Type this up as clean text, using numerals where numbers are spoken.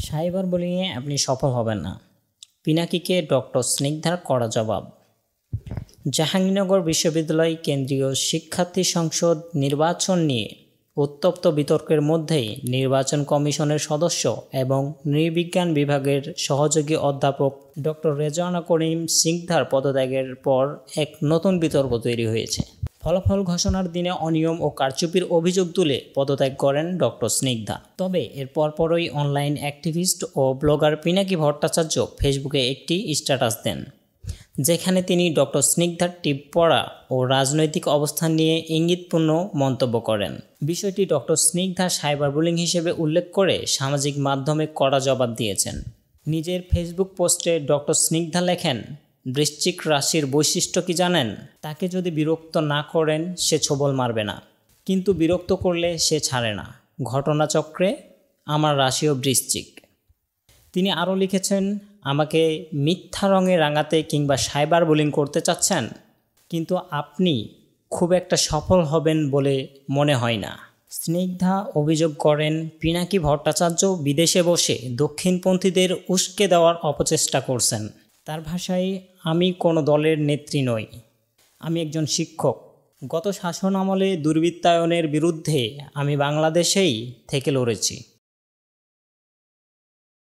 Cyber বুলিংয়ে আপনি সফল হবেন না, পিনাকিকে ডক্টর স্নিগ্ধার কড়া জবাব। জাহাঙ্গীরনগর বিশ্ববিদ্যালয় কেন্দ্রীয় শিক্ষার্থী সংসদ নির্বাচন নিয়ে উত্তপ্ত বিতর্কের মধ্যেই নির্বাচন কমিশনের সদস্য এবং নৃবিজ্ঞান বিভাগের সহযোগী অধ্যাপক ডক্টর রেজওয়ানা করিম স্নিগ্ধার পদত্যাগের পর এক নতুন বিতর্ক তৈরি হয়েছে। ফলাফল ঘোষণার দিনে অনিয়ম ও কারচুপির অভিযোগ তুলে পদত্যাগ করেন ডক্টর স্নিগ্ধা। তবে এর পরপরই অনলাইন অ্যাক্টিভিস্ট ও ব্লগার পিনাকি ভট্টাচার্য ফেসবুকে একটি স্ট্যাটাস দেন, যেখানে তিনি ডক্টর স্নিগ্ধার টিপ পড়া ও রাজনৈতিক অবস্থান নিয়ে ইঙ্গিতপূর্ণ মন্তব্য করেন। বিষয়টি ডক্টর স্নিগ্ধা সাইবার বুলিং হিসেবে উল্লেখ করে সামাজিক মাধ্যমে কড়া জবাব দিয়েছেন। নিজের ফেসবুক পোস্টে ডক্টর স্নিগ্ধা লেখেন, বৃশ্চিক রাশির বৈশিষ্ট্য কি জানেন? তাকে যদি বিরক্ত না করেন সে ছোবল মারবে না, কিন্তু বিরক্ত করলে সে ছাড়ে না। ঘটনাচক্রে আমার রাশিও বৃশ্চিক। তিনি আরও লিখেছেন, আমাকে মিথ্যা রঙে রাঙাতে কিংবা সাইবার বুলিং করতে চাচ্ছেন, কিন্তু আপনি খুব একটা সফল হবেন বলে মনে হয় না। স্নিগ্ধা অভিযোগ করেন, পিনাকি ভট্টাচার্য বিদেশে বসে দক্ষিণপন্থীদের উস্কে দেওয়ার অপচেষ্টা করছেন। তার ভাষায়, আমি কোনো দলের নেত্রী নই, আমি একজন শিক্ষক। গত শাসন আমলে দুর্বৃত্তায়নের বিরুদ্ধে আমি বাংলাদেশেই থেকে লড়েছি।